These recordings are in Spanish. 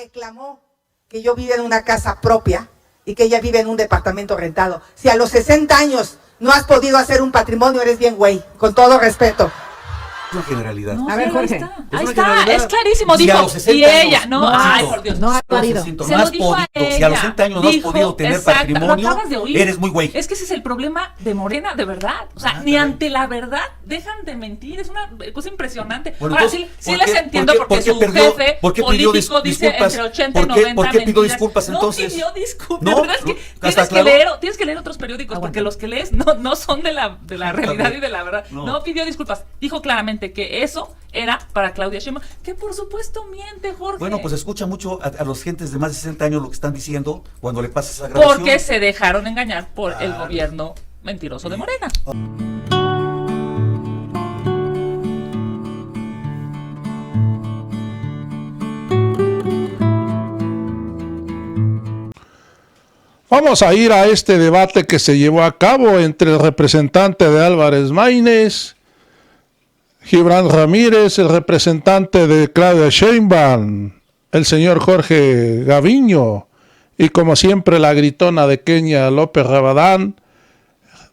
reclamó que yo vivo en una casa propia y que ella vive en un departamento rentado. Si a los 60 años no has podido hacer un patrimonio, eres bien güey, con todo respeto. Una generalidad. No, A ver, Jorge. Ahí está, es clarísimo, Si dijo. a los 60 Y años, ella, no, no, ay, por Dios. no ha parido. Se No lo has dijo a podido, si a los ella. 60 años no has Dijo, podido tener exacto, patrimonio, lo acabas de oír. eres muy güey. Es que ese es el problema de Morena, de verdad. O sea, ni ante la verdad dejan de mentir. Es una cosa impresionante. Bueno, ahora entonces, sí ¿por les qué- entiendo por qué porque su perdió- jefe por qué pidió político dice disculpas? entre 80 y ¿Por qué- 90 por qué pidió mentiras. disculpas entonces? No pidió disculpas. No, De verdad es que no, hasta tienes que leer otros periódicos porque los que lees no son de la realidad y de la verdad. No pidió disculpas. Dijo claramente que eso era para Claudia Sheinbaum, que por supuesto miente, Jorge. Bueno, pues escucha mucho a los gentes de más de 60 años lo que están diciendo cuando le pasas esa grabación. Porque se dejaron engañar por el gobierno mentiroso de Morena. Vamos a ir a este debate que se llevó a cabo entre el representante de Álvarez Maínez, Gibran Ramírez, el representante de Claudia Sheinbaum, el señor Jorge Gaviño y como siempre la gritona de Kenia López Rabadán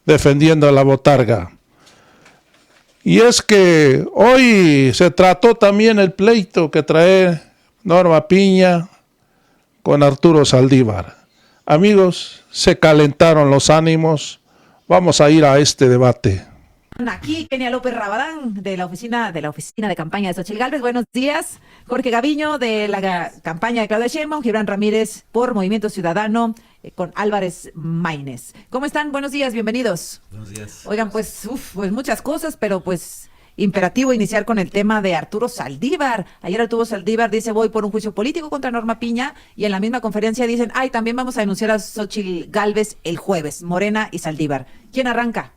defendiendo a la botarga. Y es que hoy se trató también el pleito que trae Norma Piña con Arturo Saldívar. Amigos, se calentaron los ánimos. Vamos a ir a este debate. Aquí Kenia López Rabadán de la oficina de campaña de Xochitl Gálvez. Buenos días. Jorge Gaviño de la campaña de Claudia Sheinbaum, Gibran Ramírez por Movimiento Ciudadano con Álvarez Maínez. ¿Cómo están? Buenos días, bienvenidos. Buenos días. Oigan, pues muchas cosas, pero pues imperativo iniciar con el tema de Arturo Saldívar. Ayer Arturo Saldívar dice voy por un juicio político contra Norma Piña y en la misma conferencia dicen, también vamos a denunciar a Xochitl Gálvez el jueves, Morena y Saldívar. ¿Quién arranca?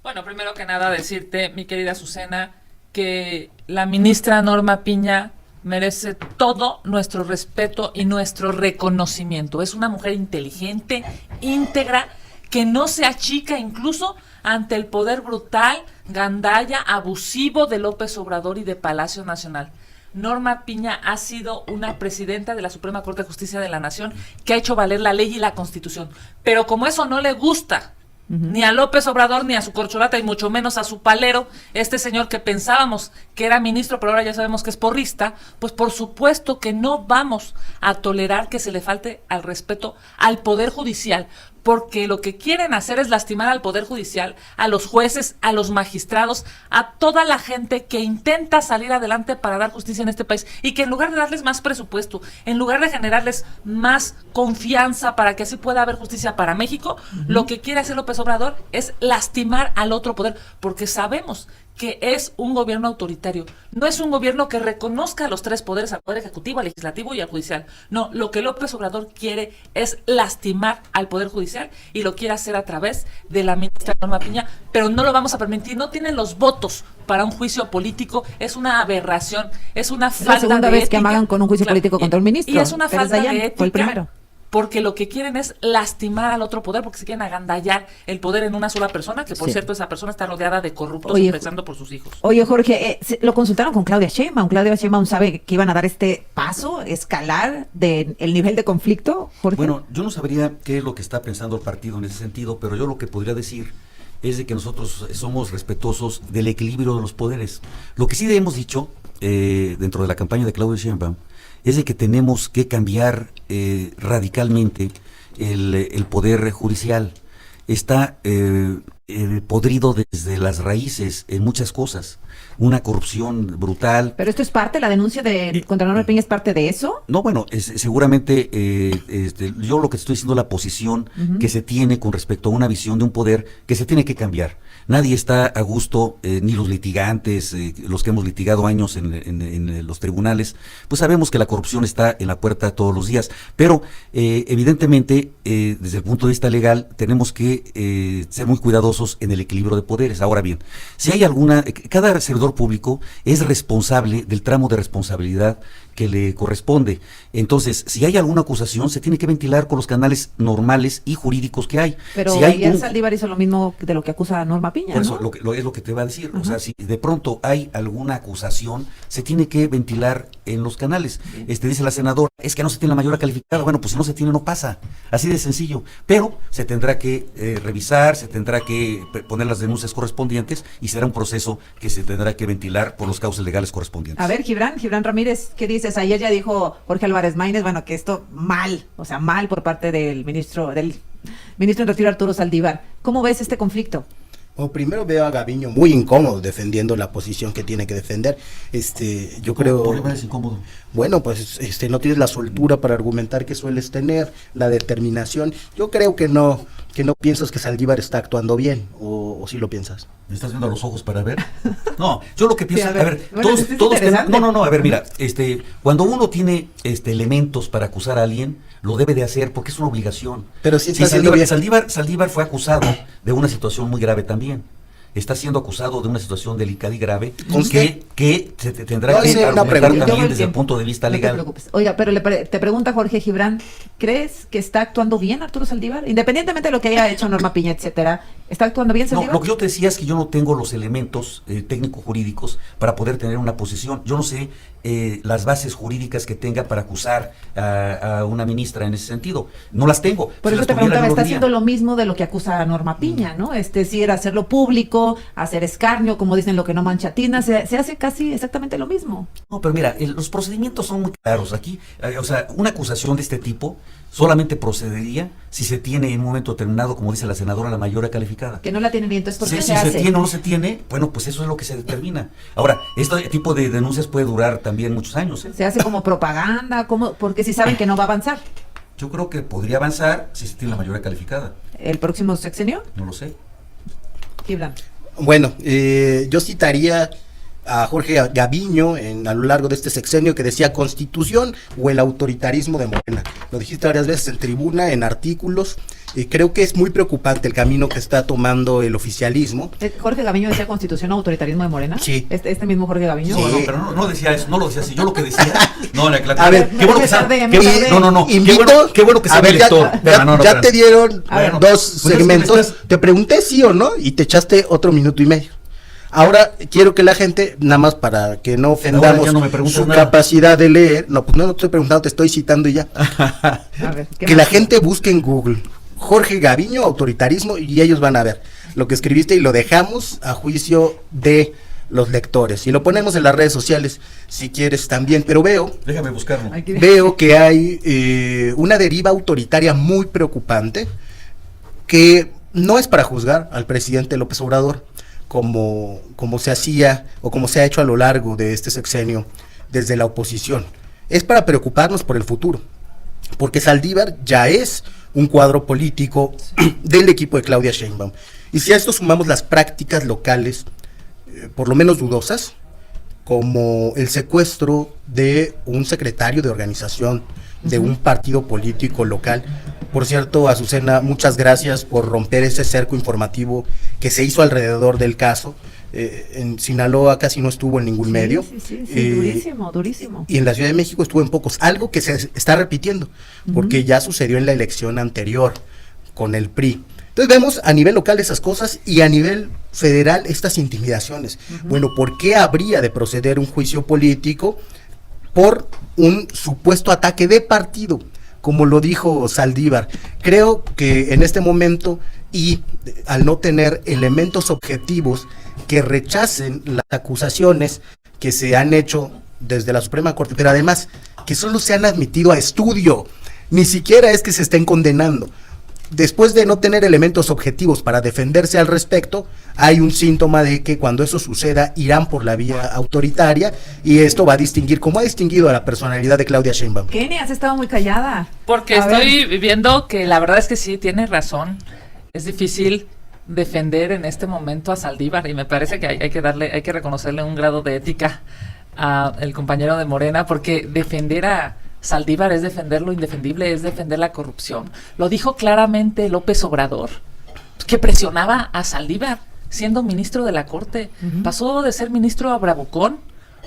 Bueno, primero que nada decirte, mi querida Azucena, que la ministra Norma Piña merece todo nuestro respeto y nuestro reconocimiento. Es una mujer inteligente, íntegra, que no se achica incluso ante el poder brutal, gandalla, abusivo de López Obrador y de Palacio Nacional. Norma Piña ha sido una presidenta de la Suprema Corte de Justicia de la Nación que ha hecho valer la ley y la Constitución. Pero como eso no le gusta ni a López Obrador, ni a su corcholata, y mucho menos a su palero, este señor que pensábamos que era ministro, pero ahora ya sabemos que es porrista, pues por supuesto que no vamos a tolerar que se le falte al respeto al Poder Judicial, porque lo que quieren hacer es lastimar al Poder Judicial, a los jueces, a los magistrados, a toda la gente que intenta salir adelante para dar justicia en este país, y que en lugar de darles más presupuesto, en lugar de generarles más confianza para que así pueda haber justicia para México, lo que quiere hacer López Obrador es lastimar al otro poder, porque sabemos que es un gobierno autoritario, no es un gobierno que reconozca a los tres poderes, al poder ejecutivo, al legislativo y al judicial. No, lo que López Obrador quiere es lastimar al poder judicial y lo quiere hacer a través de la ministra Norma Piña, pero no lo vamos a permitir, no tienen los votos para un juicio político, es una aberración, es una falta de ética. Es la segunda vez que amagan con un juicio político contra un ministro. Y es una Pérez falta Dayán, de ética. fue el primero. Porque lo que quieren es lastimar al otro poder, porque se quieren agandallar el poder en una sola persona, que por cierto esa persona está rodeada de corruptos, empezando por sus hijos. Oye, Jorge, lo consultaron con Claudia Sheinbaum. Claudia Sheinbaum sabe que iban a dar este paso, escalar el nivel de conflicto, Jorge. Bueno, yo no sabría qué es lo que está pensando el partido en ese sentido, pero yo lo que podría decir es de que nosotros somos respetuosos del equilibrio de los poderes. Lo que sí hemos dicho dentro de la campaña de Claudia Sheinbaum es de que tenemos que cambiar radicalmente el poder judicial. Está podrido desde las raíces en muchas cosas. Una corrupción brutal. Pero esto es parte, la denuncia contra Norma Piña es parte de eso. No, bueno, seguramente yo lo que estoy diciendo es la posición que se tiene con respecto a una visión de un poder que se tiene que cambiar. Nadie está a gusto, ni los litigantes, los que hemos litigado años en los tribunales, pues sabemos que la corrupción está en la puerta todos los días, pero evidentemente desde el punto de vista legal tenemos que ser muy cuidadosos en el equilibrio de poderes. Ahora bien, si hay cada servidor público es responsable del tramo de responsabilidad que le corresponde. Entonces, si hay alguna acusación, se tiene que ventilar con los canales normales y jurídicos que hay. Pero si hay ayer Saldívar hizo lo mismo de lo que acusa a Norma Piña, por eso, ¿no? es lo que te va a decir. O sea, si de pronto hay alguna acusación, se tiene que ventilar en los canales. Dice la senadora, es que no se tiene la mayoría calificada. Bueno, pues si no se tiene, no pasa. Así de sencillo. Pero se tendrá que revisar, se tendrá que poner las denuncias correspondientes y será un proceso que se tendrá que ventilar por los cauces legales correspondientes. A ver, Gibran Ramírez, ¿qué dices? Ayer ya dijo Jorge Álvarez Maínez, bueno, que esto mal, o sea, mal por parte del ministro en retiro Arturo Saldívar. ¿Cómo ves este conflicto? Bueno, primero veo a Gaviño muy incómodo defendiendo la posición que tiene que defender. Yo creo. ¿Por qué parece incómodo? Bueno, pues no tienes la soltura para argumentar que sueles tener, la determinación. Yo creo que no piensas que Saldívar está actuando bien, o sí lo piensas. ¿Me estás viendo a los ojos para ver? No, yo lo que pienso, Sí, a ver, bueno, todos es tenemos, interesante. a ver, mira, cuando uno tiene elementos para acusar a alguien, lo debe de hacer porque es una obligación. Pero sí está haciendo Saldívar fue acusado de una situación muy grave también. Está siendo acusado de una situación delicada y grave que se tendrá No, que hice una argumentar pregunta. también Yo desde el tiempo. punto de vista No te legal. preocupes. Oiga, pero te pregunta Jorge Gibran, ¿crees que está actuando bien Arturo Saldívar? Independientemente de lo que haya hecho Norma Piña, etcétera, ¿está actuando bien No, Saldívar? lo que yo te decía es que yo no tengo los elementos técnico-jurídicos para poder tener una posición. Yo no sé las bases jurídicas que tenga para acusar a una ministra en ese sentido. No las tengo. Por Si eso las te tuviera, preguntaba, no lo está diría. haciendo lo mismo de lo que acusa a Norma Piña, ¿no? Es decir, hacerlo público, hacer escarnio, como dicen, lo que no mancha tina, se hace casi exactamente lo mismo. No, pero mira, los procedimientos son muy claros. Aquí, una acusación de este tipo solamente procedería si se tiene en un momento determinado, como dice la senadora, la mayoría calificada. Que no la tienen bien, entonces, ¿por qué Si se hace? tiene o no se tiene, bueno, pues eso es lo que se determina. Ahora, este tipo de denuncias puede durar también muchos años. Se hace como propaganda, porque si saben que no va a avanzar Yo creo que podría avanzar si se tiene la mayoría calificada. el próximo sexenio. No lo sé. Gibran. Bueno, yo citaría a Jorge Gaviño a lo largo de este sexenio, que decía Constitución o el autoritarismo de Morena. Lo dijiste varias veces en tribuna, en artículos, y creo que es muy preocupante el camino que está tomando el oficialismo. Jorge Gaviño decía Constitución o autoritarismo de Morena. Sí. Este mismo Jorge Gaviño. Sí. No, pero no decía eso, no lo decía así. Yo lo que decía. A ver, qué bueno que sabe. me tardé. Qué bueno que a sabe ver, el lector. ya te dieron A ver, dos pues es que segmentos. me estás- Te pregunté sí o no y te echaste otro minuto y medio. Ahora quiero que la gente, nada más para que no ofendamos ya no me preguntas su nada. capacidad de leer, no, pues no te estoy preguntando, te estoy citando y ya. A ver, ¿qué Que más? la gente busque en Google Jorge Gaviño, autoritarismo, y ellos van a ver lo que escribiste y lo dejamos a juicio de los lectores. Y lo ponemos en las redes sociales si quieres también, pero Déjame buscarlo. Aquí- veo que hay una deriva autoritaria muy preocupante, que no es para juzgar al presidente López Obrador, como se hacía o como se ha hecho a lo largo de este sexenio desde la oposición. Es para preocuparnos por el futuro, porque Saldívar ya es un cuadro político del equipo de Claudia Sheinbaum. Y si a esto sumamos las prácticas locales, por lo menos dudosas, como el secuestro de un secretario de organización de un partido político local. Por cierto, Azucena, muchas gracias por romper ese cerco informativo que se hizo alrededor del caso. En Sinaloa casi no estuvo en ningún medio. Sí, durísimo, durísimo. Y en la Ciudad de México estuvo en pocos, algo que se está repitiendo, porque ya sucedió en la elección anterior con el PRI. Entonces vemos a nivel local esas cosas y a nivel federal estas intimidaciones. Bueno, ¿por qué habría de proceder un juicio político por un supuesto ataque de partido, como lo dijo Saldívar? Creo que en este momento, y al no tener elementos objetivos que rechacen las acusaciones que se han hecho desde la Suprema Corte, pero además que solo se han admitido a estudio, ni siquiera es que se estén condenando. Después de no tener elementos objetivos para defenderse al respecto, hay un síntoma de que cuando eso suceda irán por la vía autoritaria, y esto va a distinguir, como ha distinguido a la personalidad de Claudia Sheinbaum. Kenia, has estado muy callada. Porque A ver. estoy viendo que la verdad es que sí, tiene razón. Es difícil defender en este momento a Saldívar y me parece que hay que reconocerle un grado de ética al compañero de Morena, porque defender a Saldívar es defender lo indefendible, es defender la corrupción. Lo dijo claramente López Obrador, que presionaba a Saldívar siendo ministro de la Corte. Pasó de ser ministro a bravucón.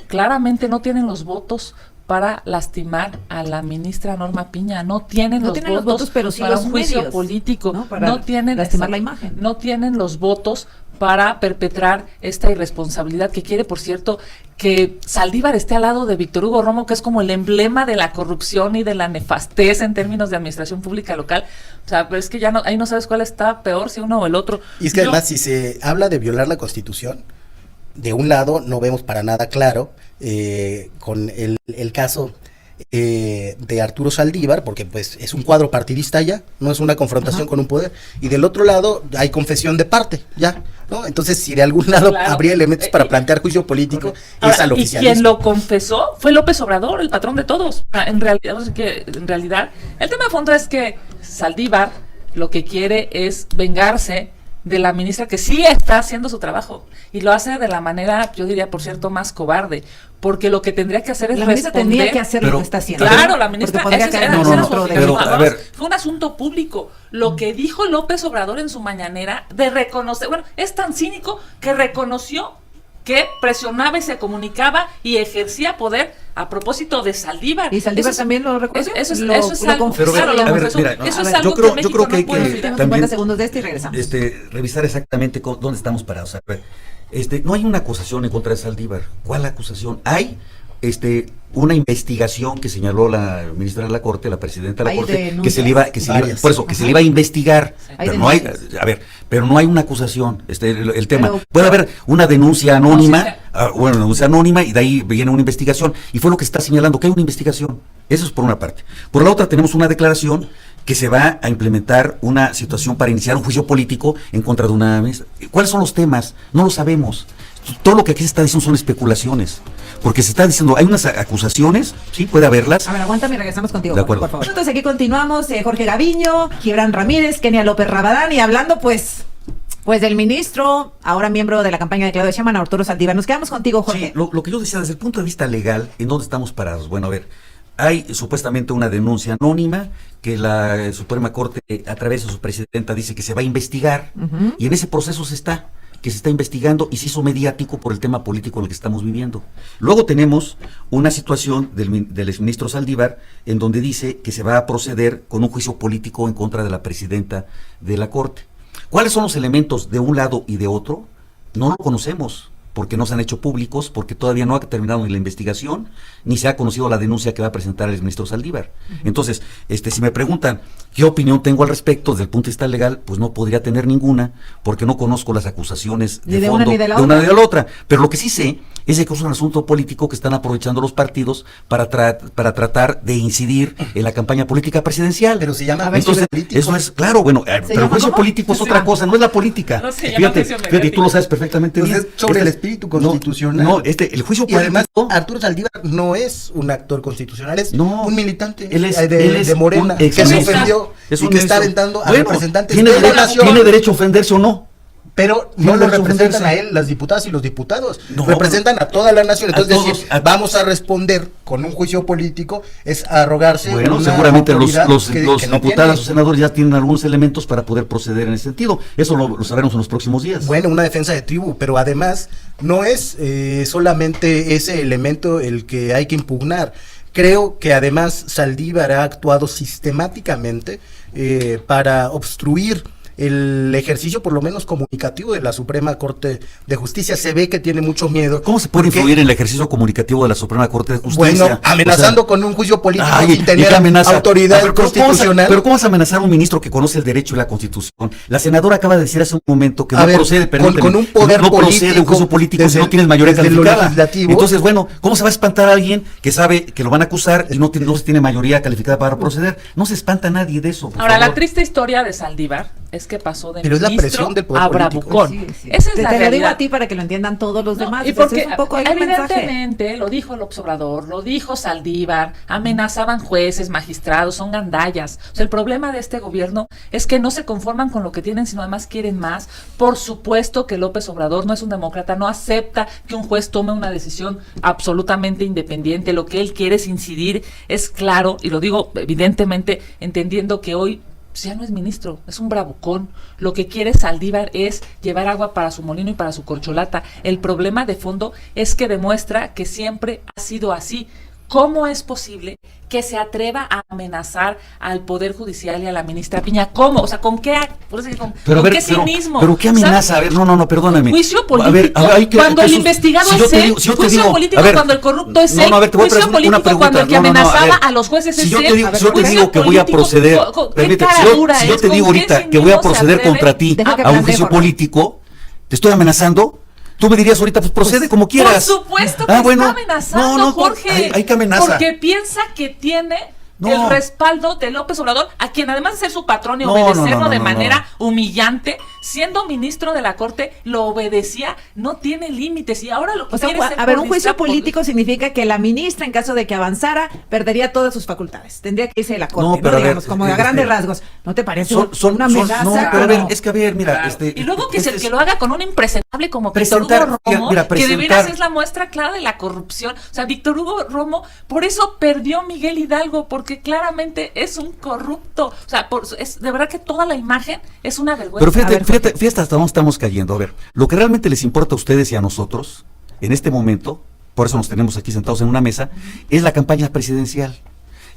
Claramente no tienen los votos para lastimar a la ministra Norma Piña. No tienen, No los, tienen los votos votos, pero sí para los un juicio medios, político. ¿no? Para No tienen lastimar la imagen. No tienen los votos para perpetrar esta irresponsabilidad que quiere, por cierto, que Saldívar esté al lado de Víctor Hugo Romo, que es como el emblema de la corrupción y de la nefastez en términos de administración pública local. O sea, pero es que ya no, ahí no sabes cuál está peor, si uno o el otro. Y es que además, si se habla de violar la Constitución, de un lado no vemos para nada claro con el caso de Arturo Saldívar, porque pues es un cuadro partidista ya, no es una confrontación con un poder, y del otro lado hay confesión de parte, ya, ¿no? Entonces, si de algún lado Claro. habría elementos para plantear juicio político, Ahora, es al y oficialismo. quien lo confesó fue López Obrador, el patrón de todos. En realidad, el tema de fondo es que Saldívar lo que quiere es vengarse de la ministra que sí está haciendo su trabajo y lo hace de la manera, yo diría, por cierto, más cobarde, porque lo que tendría que hacer es La ministra responder. tendría que hacer Pero- lo que está haciendo. Claro, la ministra, Porque podría ese caer era- en ese era otro su- de pero, los a ver. fue un asunto público. Lo que dijo López Obrador en su mañanera de reconocer, bueno, es tan cínico que reconoció que presionaba y se comunicaba y ejercía poder a propósito de Saldívar. Y Saldívar Eso es- también lo reconoció. Eso es Lo algo, confesó. claro, lo a ver, confesó. mira, Eso a es ver, algo yo creo- que yo México creo que hay no puede que- olvidar. Tenemos también, 50 segundos de este y regresamos. Revisar exactamente dónde estamos parados. A ver, no hay una acusación en contra de Saldívar. ¿Cuál acusación? Hay una investigación que señaló la ministra de la Corte, la presidenta de la Hay Corte, que denuncias. se le iba, Varias. por eso, que se le iba a investigar. Hay Pero no hay, denuncias. a ver, pero no hay una acusación. El tema. Pero- Puede haber una denuncia anónima, No, sí, una denuncia anónima, y de ahí viene una investigación. Y fue lo que está señalando, que hay una investigación. Eso es por una parte. Por la otra, tenemos una declaración que se va a implementar una situación para iniciar un juicio político en contra de una ministra. ¿Cuáles son los temas? No lo sabemos. Todo lo que aquí se está diciendo son especulaciones. Porque se está diciendo, hay unas acusaciones, sí, puede haberlas. A ver, aguántame y regresamos contigo, De Jorge, acuerdo. por favor. Entonces aquí continuamos, Jorge Gaviño, Gibran Ramírez, Kenia López Rabadán, y hablando pues del ministro, ahora miembro de la campaña de Claudia Sheinbaum, Arturo Saldívar. Nos quedamos contigo, Jorge. Sí, lo que yo decía, desde el punto de vista legal, ¿en dónde estamos parados? Bueno, a ver, hay supuestamente una denuncia anónima que la Suprema Corte, a través de su presidenta, dice que se va a investigar, y en ese proceso se está investigando y se hizo mediático por el tema político en el que estamos viviendo. Luego tenemos una situación del exministro Saldívar en donde dice que se va a proceder con un juicio político en contra de la presidenta de la Corte. ¿Cuáles son los elementos de un lado y de otro? No lo conocemos, porque no se han hecho públicos, porque todavía no ha terminado ni la investigación, ni se ha conocido la denuncia que va a presentar el ministro Saldívar. Entonces, si me preguntan qué opinión tengo al respecto desde el punto de vista legal, pues no podría tener ninguna, porque no conozco las acusaciones Ni de fondo una ni de la una otra. ni de la otra. Pero lo que sí sé es que es un asunto político que están aprovechando los partidos para tratar de incidir en la campaña política presidencial. Pero se llama Entonces, juicio político. eso es, claro, bueno, pero el llama juicio cómo? político es Se otra llama- cosa, no es la política. No, se llama Fíjate, juicio y tú lo mediático. sabes perfectamente Pues bien. es sobre el espíritu constitucional. No, el juicio Y además, político. Arturo Saldívar no es un actor constitucional, es No. un militante Él es de Morena un que se exministro. ofendió Es y un que está ministro. aventando a Bueno, representantes tiene de la derecho- nación. Tiene derecho a ofenderse o no. Pero Tiene no lo derecho a representan ofenderse. a él las diputadas y los diputados, No, representan a toda la nación. a Entonces todos, decir, a- vamos a responder con un juicio político es arrogarse Bueno, una seguramente los autoridad que no diputados o tiene. senadores ya tienen algunos elementos para poder proceder en ese sentido. Eso lo sabremos en los próximos días. Bueno, una defensa de tribu, pero además no es solamente ese elemento el que hay que impugnar. Creo que además Saldívar ha actuado sistemáticamente para obstruir el ejercicio por lo menos comunicativo de la Suprema Corte de Justicia. Se ve que tiene mucho miedo. ¿Cómo se puede porque, influir en el ejercicio comunicativo de la Suprema Corte de Justicia? Bueno, amenazando O sea, con un juicio político ay, sin ¿y tener qué amenaza? autoridad A ver, ¿cómo vas a- constitucional. pero ¿cómo vas a amenazar a un ministro que conoce el derecho y la Constitución? La senadora acaba de decir hace un momento que A no ver, procede, con un poder no procede un político juicio político desde si no tienes mayoría desde lo calificada. legislativo. Entonces, bueno, ¿cómo se va a espantar a alguien que sabe que lo van a acusar y no se tiene mayoría calificada para proceder? No se espanta nadie de eso. por Ahora, la favor. triste historia de Saldívar es que pasó de Pero es la ministro presión del poder a político. bravucón. Sí, sí. Esa es te la lo digo realidad. a ti para que lo entiendan todos los No, demás. y Entonces, porque es un poco ahí el mensaje. evidentemente lo dijo el Observador, lo dijo Saldívar, amenazaban jueces, magistrados, son gandallas. O sea, el problema de este gobierno es que no se conforman con lo que tienen, sino además quieren más. Por supuesto que López Obrador no es un demócrata, no acepta que un juez tome una decisión absolutamente independiente. Lo que él quiere es incidir, es claro, y lo digo evidentemente, entendiendo que hoy ya no es ministro, es un bravucón. Lo que quiere Saldívar es llevar agua para su molino y para su corcholata. El problema de fondo es que demuestra que siempre ha sido así. ¿cómo es posible que se atreva a amenazar al Poder Judicial y a la ministra Piña? ¿Cómo? O sea, ¿con qué, Pero, ¿con a ver, qué cinismo? pero ¿qué amenaza? ¿Sabes? A ver, no, perdóname. Juicio político, A ver, cuando el Jesús, investigado si yo es te él, digo- si yo te juicio digo, político a ver, cuando el corrupto es él, no, a ver, te voy a juicio hacer una político cuando el que pregunta. amenazaba ver, a los jueces si es yo él. te digo, si yo te Juicio digo que voy a político, proceder, ¿qué permíteme, cara si yo dura te es? digo ¿Con ahorita qué que voy a cinismo se proceder atreve? contra ti Deja que a un plantee, juicio Jorge. político, te estoy amenazando. Tú me dirías ahorita, pues procede como quieras. Por supuesto que bueno, está amenazando, Jorge. Hay que amenaza. Porque piensa que tiene No. el respaldo de López Obrador, a quien además de ser su patrón y No, obedecerlo no, de no, manera humillante, siendo ministro de la Corte, lo obedecía, no tiene límites. Y ahora lo que O sea, quiere es ser a ver, un juicio política por- político significa que la ministra, en caso de que avanzara, perdería todas sus facultades. Tendría que irse de la corte, No, ¿no? pero a ver, Digamos, como a grandes rasgos. ¿No te parece una amenaza? no, pero a ver, como- es que a ver, mira, Claro. Y luego que, este que lo haga con un impresentable como Víctor Hugo Presentar, Romo, mira, que de veras presentar- es la muestra clara de la corrupción. O sea, Víctor Hugo Romo, por eso perdió Miguel Hidalgo, porque claramente es un corrupto. O sea, es de verdad que toda la imagen es una vergüenza. Pero A ver, fíjate hasta dónde estamos cayendo. A ver, lo que realmente les importa a ustedes y a nosotros, en este momento, por eso nos tenemos aquí sentados en una mesa, es la campaña presidencial,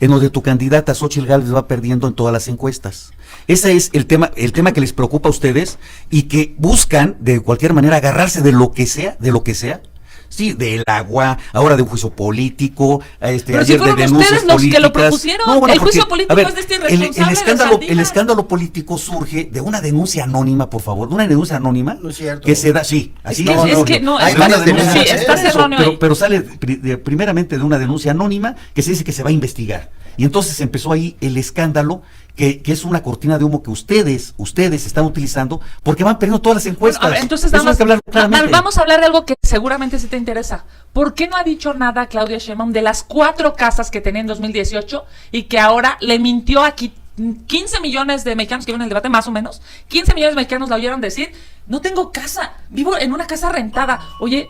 en donde tu candidata Xóchitl Gálvez va perdiendo en todas las encuestas. Ese es el tema que les preocupa a ustedes y que buscan de cualquier manera agarrarse de lo que sea, sí, del agua, ahora de un juicio político, Pero si ayer de fueron denuncias ustedes los que lo políticas. propusieron. No, bueno, El juicio porque, político a ver, es de este irresponsable de el Saldívar. escándalo político surge de una denuncia anónima, por favor, de una denuncia anónima No es cierto. que se da, sí, así Es que- es que no, hay es varias que- denuncias, sí, ¿eh? estás Eso, erróneo ahí. pero sale primeramente de una denuncia anónima que se dice que se va a investigar. Y entonces empezó ahí el escándalo, que es una cortina de humo que ustedes están utilizando porque van perdiendo todas las encuestas. Bueno, a ver, entonces Eso nada hay más, que hablar claramente. vamos a hablar de algo que seguramente sí te interesa. ¿Por qué no ha dicho nada Claudia Sheinbaum de las 4 casas que tenía en 2018 y que ahora le mintió aquí 15 millones de mexicanos que vieron el debate, más o menos? 15 millones de mexicanos la oyeron decir, no tengo casa, vivo en una casa rentada. Oye,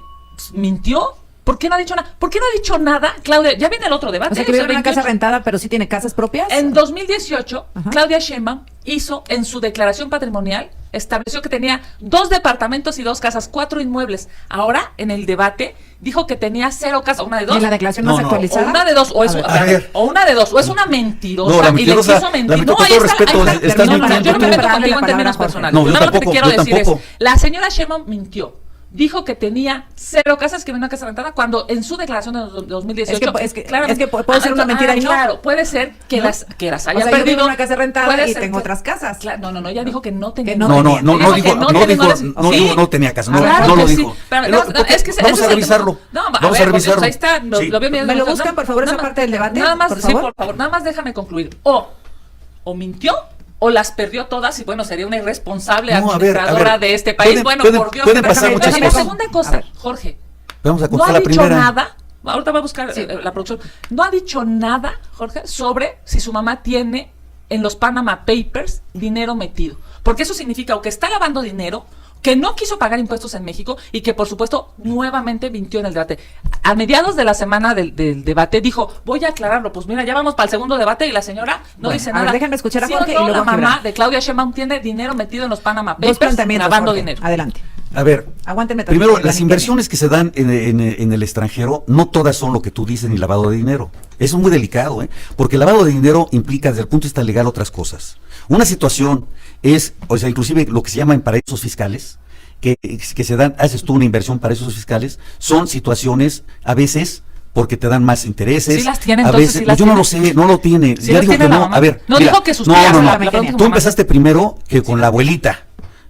¿mintió? ¿Por qué no ha dicho nada? ¿Por qué no ha dicho nada, Claudia? Ya viene el otro debate. O sea, que es el vive en una casa 28. rentada, pero sí tiene casas propias. En 2018, Ajá. Claudia Sheinbaum hizo en su declaración patrimonial, estableció que tenía 2 departamentos y 2 casas, 4 inmuebles. Ahora, en el debate, dijo que tenía 0 casas, una de ¿Y 2. en la declaración No, más no, O actualizada? una de 2, o, es, A ver. o una de 2, o es una mentirosa, No, la y mentirosa, le quiso mentir. la mentirosa, con ahí todo respeto, ahí estás no, mintiendo yo no me tú. meto Dale contigo la en términos palabra, personales. No, yo Nada más lo que te tampoco, quiero yo decir tampoco. es, la señora Sheinbaum mintió. Dijo que tenía 0 casas, que vivía en una casa rentada, cuando en su declaración de 2018... Es que puede ser una mentira y no. Claro, puede ser que, ¿No? las haya O sea, yo perdido. vivo en una casa rentada Puede y ser tengo que- otras casas. Claro, no, ella dijo que no tenía. Que no No, tenía. no Dijo dijo, que no tenía, dijo, no no sí. dijo, no tenía casa, no, Claro no que lo sí. dijo. Pero, No, no, es que ese vamos es a el- revisarlo. No, Vamos a revisarlo. Ahí está, lo Sí. vio bien. ¿Me lo buscan, por favor, esa Nada más- parte del debate, Nada más, por sí, favor? por favor, nada más déjame concluir. O mintió, o las perdió todas, y bueno, sería una irresponsable No, a ver, administradora de este país. Bueno, por Dios. pueden pasar Déjame- muchas déjame- cosas. Segunda A cosa, ver. Jorge. Vamos a No contestar ha la dicho primera. nada, ahorita voy a buscar la producción, no ha dicho nada, Jorge, sobre si su mamá tiene en los Panama Papers dinero metido. Porque eso significa o que está lavando dinero, que no quiso pagar impuestos en México y que, por supuesto, nuevamente mintió en el debate. A mediados de la semana del debate dijo, voy a aclararlo. Pues mira, ya vamos para el segundo debate y la señora no Bueno, dice a ver, nada. déjenme escuchar a ¿Sí o Jorge no, y luego la a mamá Gibran. de Claudia Sheinbaum tiene dinero metido en los Panama Dos Papers, planteamientos, lavando Jorge. dinero. Adelante. A ver, Aguántenme tantito, primero, Gibran, las y inversiones que se dan en el extranjero, no todas son lo que tú dices ni lavado de dinero. Eso es muy delicado, porque el lavado de dinero implica desde el punto de vista legal otras cosas. Una situación es, o sea, inclusive lo que se llama en paraísos fiscales, que se dan, haces tú una inversión para esos fiscales, son situaciones a veces porque te dan más intereses. Sí las tiene, a entonces, veces, sí las yo no tiene. lo sé, no lo tiene. Sí Ya las digo tiene que la no. mamá. A ver, No mira, dijo que sus no, tías, no, la no. pregunta Tú su mamá. empezaste primero que con la abuelita.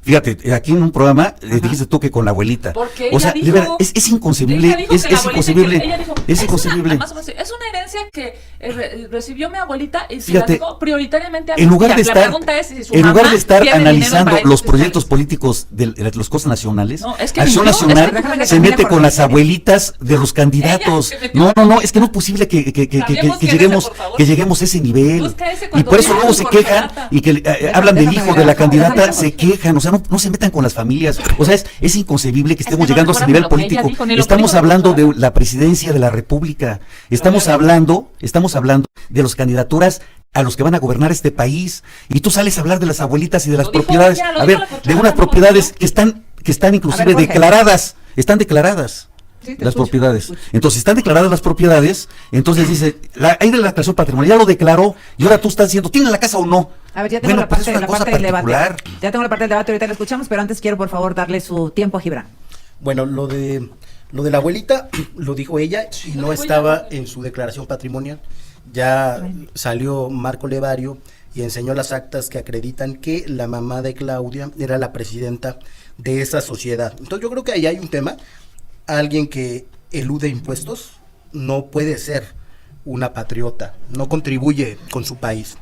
Fíjate, aquí en un programa dijiste tú que con la abuelita. Porque o sea, ella de verdad, dijo- es inconcebible, Ella dijo es que la abuelita inconcebible, que- ella dijo, es inconcebible. más o menos, es una herencia que recibió mi abuelita y se Fíjate, la dejó prioritariamente a En mis lugar de tías. La estar, pregunta es si su en lugar mamá de estar tiene dinero analizando para los esos proyectos fiscales. políticos de las cosas nacionales, No, es que Acción mintió, es que Nacional déjame se terminar, mete con Jorge. las abuelitas de los candidatos. Ella se metió- No, es que no es posible que Cambiemos quién es, lleguemos por favor. que lleguemos a ese nivel. Busca ese Y cuando por eso veas luego su se quejan corcholata. y que hablan del déjame hijo ver, de la déjame candidata, ver. se quejan, o sea, no se metan con las familias. O sea, es inconcebible que Es estemos que no llegando a ese recuerdan nivel lo que ella político. dijo, ni lo que Estamos dijo la hablando de persona. la presidencia de la República. Estamos hablando de las candidaturas a los que van a gobernar este país, y tú sales a hablar de las abuelitas y de las Lo dijo propiedades, ella, lo a dijo ver, la de corcholata, unas no, propiedades no. que están inclusive Jorge. declaradas, están declaradas. Sí, te las escucho, propiedades. te escucho. Entonces, si están declaradas las propiedades, entonces dice, hay de la declaración patrimonial, ya lo declaró, y ahora tú estás diciendo, ¿tiene la casa o no? A ver, ya tengo Bueno, la pues es parte, una la cosa parte del debate. particular. Ya tengo la parte del debate, ahorita la escuchamos, pero antes quiero, por favor, darle su tiempo a Gibran. Bueno, lo de la abuelita lo dijo ella y no estaba en su declaración patrimonial. Ya salió Marco Levario y enseñó las actas que acreditan que la mamá de Claudia era la presidenta de esa sociedad. Entonces yo creo que ahí hay un tema. Alguien que elude impuestos no puede ser una patriota, no contribuye con su país.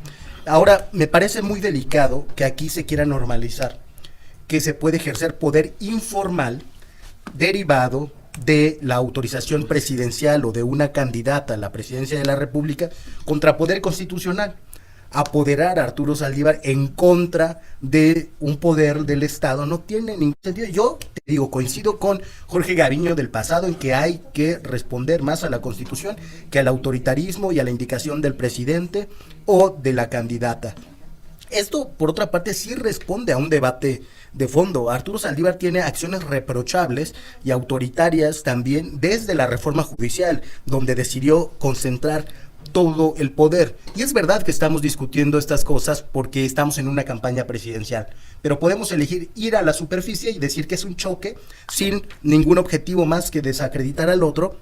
Ahora, me parece muy delicado que aquí se quiera normalizar que se puede ejercer poder informal derivado de la autorización presidencial o de una candidata a la presidencia de la República contra poder constitucional. Apoderar a Arturo Saldívar en contra de un poder del Estado no tiene ningún sentido. Yo te digo, coincido con Jorge Gaviño del pasado en que hay que responder más a la Constitución que al autoritarismo y a la indicación del presidente o de la candidata. Esto, por otra parte, sí responde a un debate de fondo. Arturo Saldívar tiene acciones reprochables y autoritarias también desde la reforma judicial, donde decidió concentrar todo el poder. Y es verdad que estamos discutiendo estas cosas porque estamos en una campaña presidencial, pero podemos elegir ir a la superficie y decir que es un choque sin ningún objetivo más que desacreditar al otro,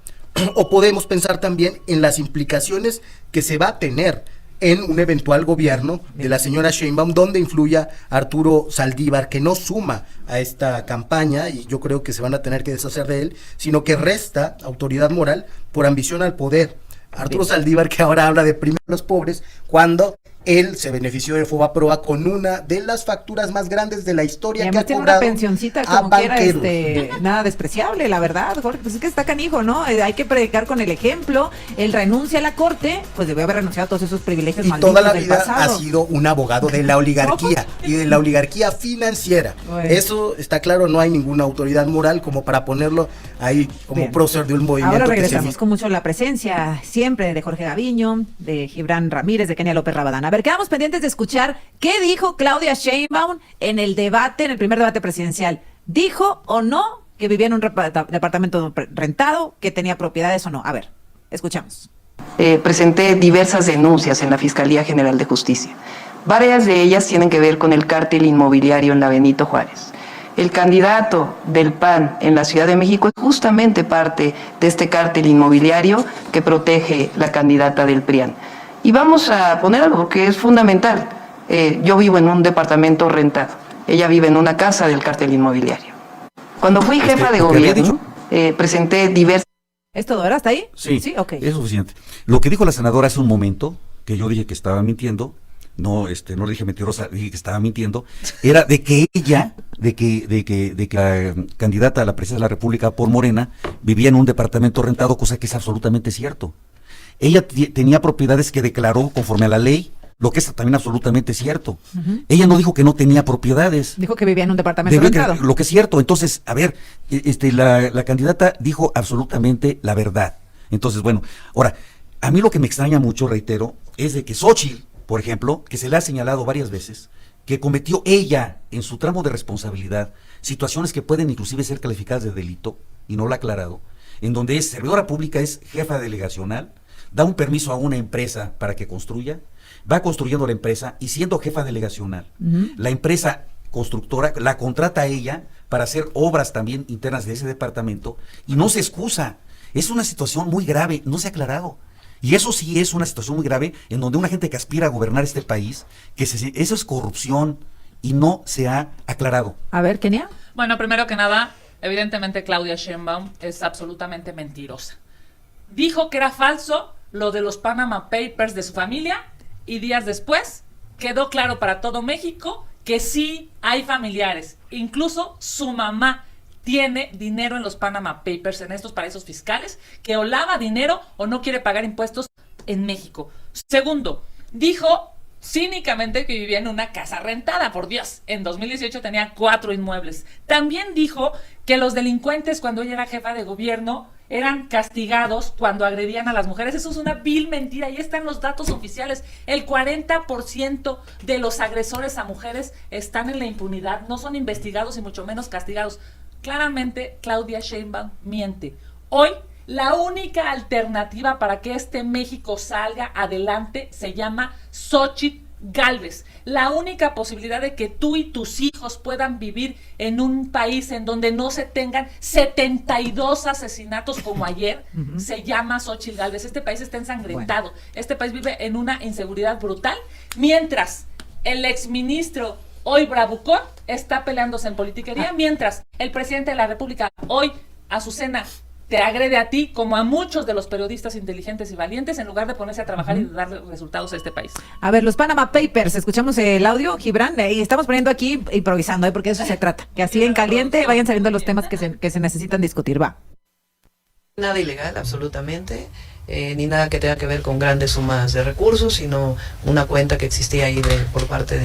o podemos pensar también en las implicaciones que se va a tener en un eventual gobierno de la señora Sheinbaum, donde influya Arturo Saldívar, que no suma a esta campaña, y yo creo que se van a tener que deshacer de él, sino que resta autoridad moral por ambición al poder. Arturo Saldívar, que ahora habla de primero a los pobres, cuando él se benefició de Fobaproa con una de las facturas más grandes de la Y historia que además ha tiene una cobrado pensioncita a como quiera, banqueros. nada despreciable, la verdad, Jorge, pues es que está canijo, ¿no? Hay que predicar con el ejemplo. Él renuncia a la corte, pues debió haber renunciado a todos esos privilegios Y malditos toda la del vida pasado. ha sido un abogado de la oligarquía y de la oligarquía financiera. Bueno. Eso está claro, no hay ninguna autoridad moral como para ponerlo ahí como Bien. prócer de un movimiento. Ahora que se regresamos con mucho la presencia siempre de Jorge Gaviño, de Gibran Ramírez, de Kenia López Rabadán. A ver, quedamos pendientes de escuchar qué dijo Claudia Sheinbaum en el debate, en el primer debate presidencial. ¿Dijo o no que vivía en un departamento rentado, que tenía propiedades o no? A ver, escuchamos. Presenté diversas denuncias en la Fiscalía General de Justicia. Varias de ellas tienen que ver con el cártel inmobiliario en la Benito Juárez. El candidato del PAN en la Ciudad de México es justamente parte de este cártel inmobiliario que protege la candidata del PRIAN. Y vamos a poner algo que es fundamental. Yo vivo en un departamento rentado. Ella vive en una casa del cártel inmobiliario. Cuando fui jefa de ¿lo que había gobierno, presenté diversas... ¿Es todo? ¿Era hasta ahí? Sí, Sí, ok. es suficiente. Lo que dijo la senadora hace un momento, que yo dije que estaba mintiendo, no le dije mentirosa, dije que estaba mintiendo, era de que ella, de que la candidata a la presidencia de la República por Morena vivía en un departamento rentado, cosa que es absolutamente cierto. Ella tenía propiedades que declaró conforme a la ley, lo que es también absolutamente cierto. Ella no dijo que no tenía propiedades. Dijo que vivía en un departamento Debió rentado. lo que es cierto. Entonces, a ver, la candidata dijo absolutamente la verdad. Entonces, bueno, ahora, a mí lo que me extraña mucho, reitero, es de que Xóchitl, por ejemplo, que se le ha señalado varias veces, que cometió ella en su tramo de responsabilidad situaciones que pueden inclusive ser calificadas de delito, y no lo ha aclarado, en donde es servidora pública, es jefa delegacional, da un permiso a una empresa para que construya, va construyendo la empresa y siendo jefa delegacional, la empresa constructora la contrata a ella para hacer obras también internas de ese departamento y no se excusa. Es una situación muy grave, no se ha aclarado. Y eso sí es una situación muy grave en donde una gente que aspira a gobernar este país, eso es corrupción y no se ha aclarado. A ver, Kenia. Bueno, primero que nada, evidentemente Claudia Sheinbaum es absolutamente mentirosa. Dijo que era falso lo de los Panama Papers de su familia y días después quedó claro para todo México que sí hay familiares. Incluso su mamá tiene dinero en los Panama Papers, en estos paraísos fiscales, que o lava dinero o no quiere pagar impuestos en México. Segundo, dijo cínicamente que vivía en una casa rentada, por Dios. En 2018 tenía 4 inmuebles. También dijo que los delincuentes, cuando ella era jefa de gobierno, eran castigados cuando agredían a las mujeres. Eso es una vil mentira, y están los datos oficiales. El 40% de los agresores a mujeres están en la impunidad, no son investigados y mucho menos castigados. Claramente, Claudia Sheinbaum miente. Hoy, la única alternativa para que este México salga adelante se llama Xóchitl Gálvez. La única posibilidad de que tú y tus hijos puedan vivir en un país en donde no se tengan 72 asesinatos como ayer, se llama Xóchitl Gálvez. Este país está ensangrentado. Bueno. Este país vive en una inseguridad brutal, mientras el exministro hoy Bravucón está peleándose en politiquería, mientras el presidente de la República hoy, Azucena, te agrede a ti como a muchos de los periodistas inteligentes y valientes en lugar de ponerse a trabajar y darle resultados a este país. A ver, los Panama Papers, escuchamos el audio, Gibran, y estamos poniendo aquí improvisando, porque de eso se trata, que así en caliente vayan saliendo los temas que se necesitan discutir, va. Nada ilegal, absolutamente, ni nada que tenga que ver con grandes sumas de recursos, sino una cuenta que existía ahí por parte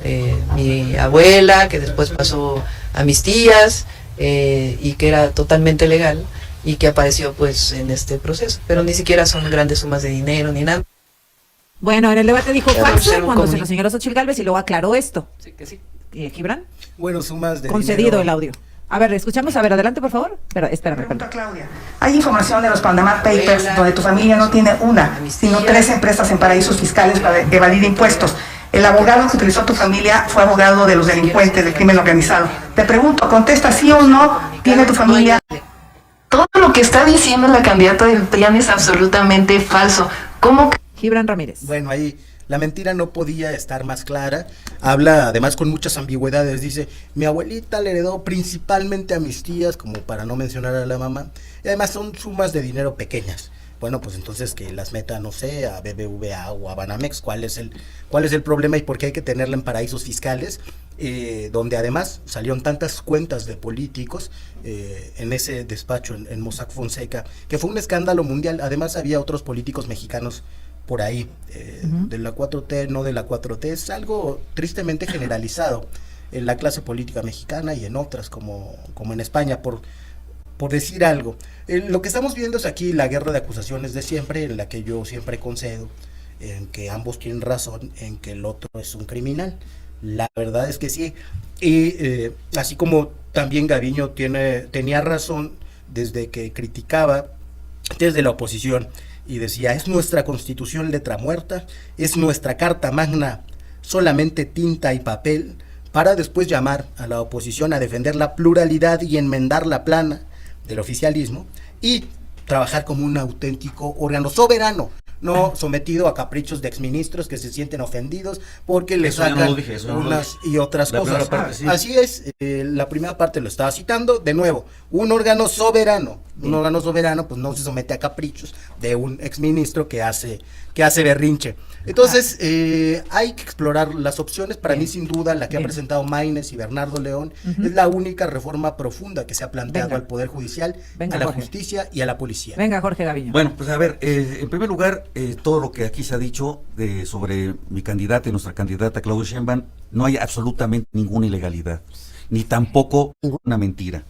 de mi abuela, que después pasó a mis tías, y que era totalmente legal, y que apareció pues en este proceso, pero ni siquiera son grandes sumas de dinero ni nada. Bueno, en el debate dijo Pero falso ser un cuando se comunica- lo señaló Xóchitl Gálvez y luego aclaró esto. Sí, que sí. Gibran, Bueno, sumas de concedido dinero. el audio. A ver, escuchamos, a ver, adelante por favor. Espérame. Pregunta Claudia. Hay información de los Panama Papers donde tu familia no tiene una, sino 3 empresas en paraísos fiscales para evadir impuestos. El abogado que utilizó tu familia fue abogado de los delincuentes del crimen organizado. Te pregunto, contesta sí o no, ¿tiene tu familia? Todo lo que está diciendo la candidata del PRIAN es absolutamente falso. ¿Cómo que Gibran Ramírez. Bueno, ahí la mentira no podía estar más clara. Habla además con muchas ambigüedades. Dice, mi abuelita le heredó principalmente a mis tías, como para no mencionar a la mamá. Y además son sumas de dinero pequeñas. Bueno, pues entonces que las meta, no sé, a BBVA o a Banamex. ¿Cuál es el problema y por qué hay que tenerla en paraísos fiscales? Donde además salieron tantas cuentas de políticos en ese despacho en Mossack Fonseca, que fue un escándalo mundial. Además había otros políticos mexicanos por ahí, de la 4T, no de la 4T. Es algo tristemente generalizado en la clase política mexicana y en otras, como en España, por decir algo. Lo que estamos viendo es aquí la guerra de acusaciones de siempre, en la que yo siempre concedo, en que ambos tienen razón, en que el otro es un criminal. La verdad es que sí. Y así como también Gaviño tenía razón desde que criticaba desde la oposición y decía, es nuestra constitución letra muerta, es nuestra carta magna solamente tinta y papel, para después llamar a la oposición a defender la pluralidad y enmendar la plana del oficialismo y trabajar como un auténtico órgano soberano, no sometido a caprichos de exministros que se sienten ofendidos porque le Eso yo no sacan lo dije, eso yo no lo unas y otras La cosas. primera parte, sí. Así es, la primera parte lo estaba citando, de nuevo, un órgano soberano, pues no se somete a caprichos de un exministro que hace berrinche. Entonces, hay que explorar las opciones. Para mí, sin duda, la que ha presentado Maínez y Bernardo León es la única reforma profunda que se ha planteado al Poder Judicial, a la Jorge. justicia y a la policía. Venga, Jorge Gaviño. Bueno, pues a ver, en primer lugar, todo lo que aquí se ha dicho sobre mi candidata y nuestra candidata Claudia Sheinbaum, no hay absolutamente ninguna ilegalidad, ni tampoco ninguna mentira.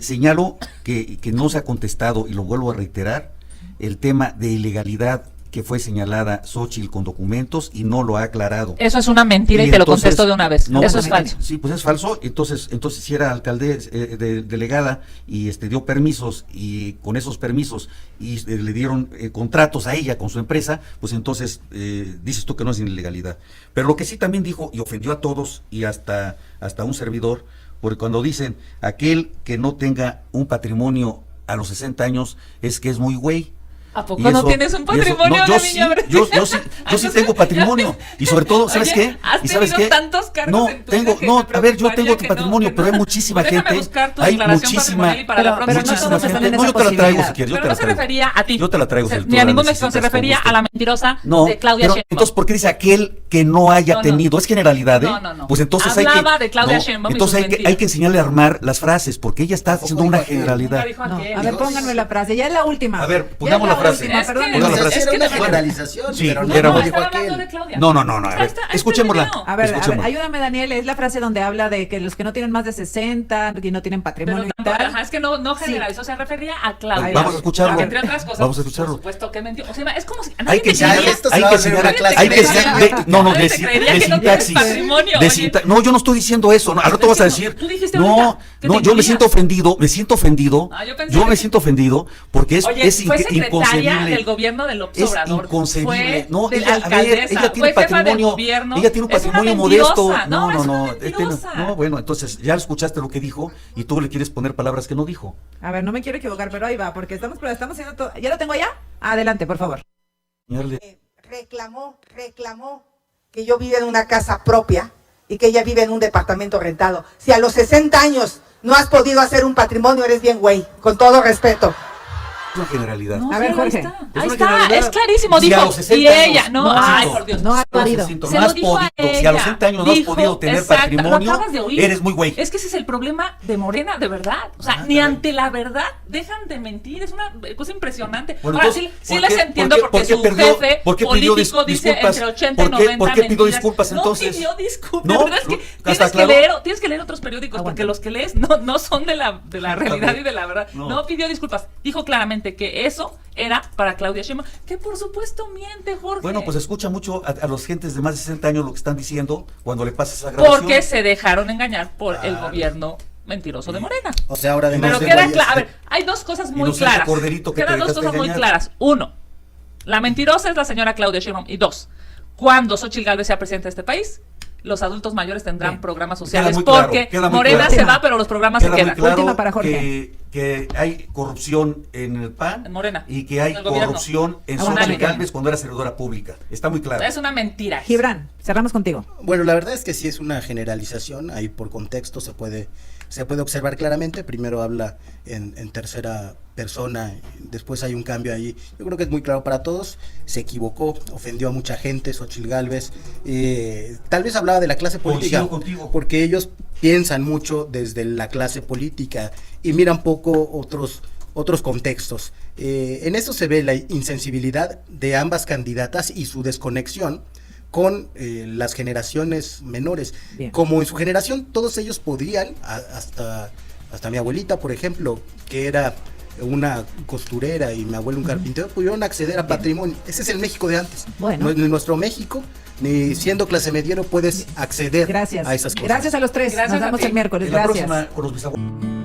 Señalo que no se ha contestado, y lo vuelvo a reiterar, el tema de ilegalidad que fue señalada Xóchitl con documentos y no lo ha aclarado. Eso es una mentira y te lo entonces- contesto de una vez. No, Eso es sí, falso. Sí, pues es falso. Entonces si era alcaldesa, delegada y dio permisos, y con esos permisos y le dieron contratos a ella con su empresa, pues entonces dices tú que no es ilegalidad. Pero lo que sí también dijo y ofendió a todos y hasta un servidor, porque cuando dicen aquel que no tenga un patrimonio a los 60 años es que es muy güey. ¿A poco Y no eso- tienes un y eso- patrimonio, no, yo Gaviño? sí, A ver. yo sí tengo patrimonio. Y sobre todo, ¿sabes Oye, qué? has ¿Y sabes tenido qué? tantos cargos No, en tu vida tengo, que no, me a ver, yo preocuparía tengo tu que patrimonio, que pero hay muchísima Déjame gente. buscar tu Hay declaración muchísima, patrimonial y para la pero próxima. no muchísima todos están en gente. esa No, yo te la traigo si posibilidad. quieres, yo Pero te no la se traigo. refería a ti. Yo te la traigo. si tú Ni a la ningún mexicano, se necesitas con refería gusto. a la mentirosa No, de Claudia pero Sheinbaum. entonces, ¿por qué dice aquel que no haya No, no. tenido? Es generalidad, ¿eh? No, no, no. Pues entonces Hablaba hay que... de Claudia no, Sheinbaum y entonces sus hay que mentiras. enseñarle a armar las frases, porque ella está haciendo una dijo aquel? generalidad. Nunca dijo No, aquel. a ver, pónganme la frase, ya es la última. A ver, Ya pongamos es la frase. última, Es que- perdón. Pongan la O sea, frase. sí era una Es que- generalización, Sí, pero no era como muy- dijo están hablando aquel. de Claudia. No, no, no, no. A ver, Ahí está escuchémosla. terminó. A ver, Escuchémosla. ayúdame, Daniel. Es la frase donde habla de que los que no tienen más de 60 y no tienen Pero patrimonio y tampoco, tal. ajá, es que no generalizó, se refería a Claudia. Vamos a escucharlo. Porque, entre otras cosas, Vamos a escucharlo. por supuesto que mintió. O sea, es como si a Hay nadie que te enseñar, creería. esto se hay va a que volver enseñar, una clase hay que media. enseñar, no, no, Nadie de, te creería de que no tienes sintaxis. patrimonio, De oye. no, yo no estoy diciendo eso. No, ahora tú vas a decir, Tú dijiste no, ahorita que no, te yo me incluías. siento ofendido, me siento ofendido. Ah, yo pensé Yo me que- siento ofendido porque Oye, es fue secretaria inconcebible. del gobierno de López Es Obrador. inconcebible. Fue No, de ella, a ver, alcaldesa, ella tiene fue jefa del patrimonio, gobierno. ella tiene un Es una patrimonio mentirosa. modesto. No, es una este, mentirosa. no, bueno, entonces ya escuchaste lo que dijo y tú le quieres poner palabras que no dijo. A ver, no me quiero equivocar, pero ahí va, porque estamos haciendo todo. ¿Ya lo tengo ya? Adelante, por favor. Señorle, reclamó que yo vive en una casa propia y que ella vive en un departamento rentado. Si a los 60 años no has podido hacer un patrimonio, eres bien güey, con todo respeto. es una generalidad. No, A ver, sí, Jorge. Ahí está, Es ahí una está, generalidad. es clarísimo. Si a Dijo, los 60 y ella, años no, no has ay, podido. por Dios. No ha No, podido. Jacinto, Se no lo has dijo a podido. Si a los ella. 60 años no has Dijo, podido tener exacto, patrimonio, lo acabas de oír. eres muy güey. Es que ese es el problema de Morena, de verdad. O sea, ni ante la verdad dejan de mentir. Es una cosa impresionante. Bueno, Ahora entonces, sí ¿por les qué- entiendo por qué porque su perdió- jefe por qué pidió político dice disculpas? entre 80 y ¿Por qué- 90 por qué pidió mentiras. disculpas entonces? No pidió disculpas. No, La verdad es que no, tienes ¿está claro? tienes que leer otros periódicos porque Aguanta. los que lees no son de la realidad y de la verdad. No. No pidió disculpas. Dijo claramente que eso era para Claudia Sheinbaum, que por supuesto miente, Jorge. Bueno, pues escucha mucho a los gentes de más de 60 años lo que están diciendo cuando le pasas esa grabación. porque se dejaron engañar por el gobierno mentiroso de Morena. O sea, ahora además Pero de queda güeyes, claro, a ver, hay dos cosas muy Inocente claras. corderito que te Quedan dos dejaste cosas muy engañar. claras. Uno, la mentirosa es la señora Claudia Sheinbaum. Y dos, cuando Xochitl Gálvez sea presidente de este país, los adultos mayores tendrán Bien. programas Queda sociales muy claro, porque queda muy Morena claro. se va, pero los programas Queda se muy quedan. claro Última para Jorge. que hay corrupción en el PAN En Morena, y que hay en el gobierno. corrupción en Aguanta, Xochitl Miguel. Gálvez cuando era servidora pública. Está muy claro. Es una mentira. Gibran, cerramos contigo. Bueno, la verdad es que sí es una generalización, ahí por contexto se puede observar claramente. Primero habla en tercera persona, después hay un cambio ahí. Yo creo que es muy claro para todos. Se equivocó, ofendió a mucha gente, Xochitl Gálvez. Tal vez hablaba de la clase política, Coincido contigo. porque ellos piensan mucho desde la clase política y miran poco otros contextos. En eso se ve la insensibilidad de ambas candidatas y su desconexión con las generaciones menores. Bien. Como en su generación todos ellos podían, hasta mi abuelita, por ejemplo, que era una costurera y mi abuelo un carpintero, pudieron acceder a patrimonio. Ese es el México de antes. Bueno. En nuestro México, ni siendo clase mediero puedes acceder Gracias. a esas cosas. Gracias a los tres. Gracias Nos a vemos ti. el miércoles. En la Gracias. próxima con los bisabuelos.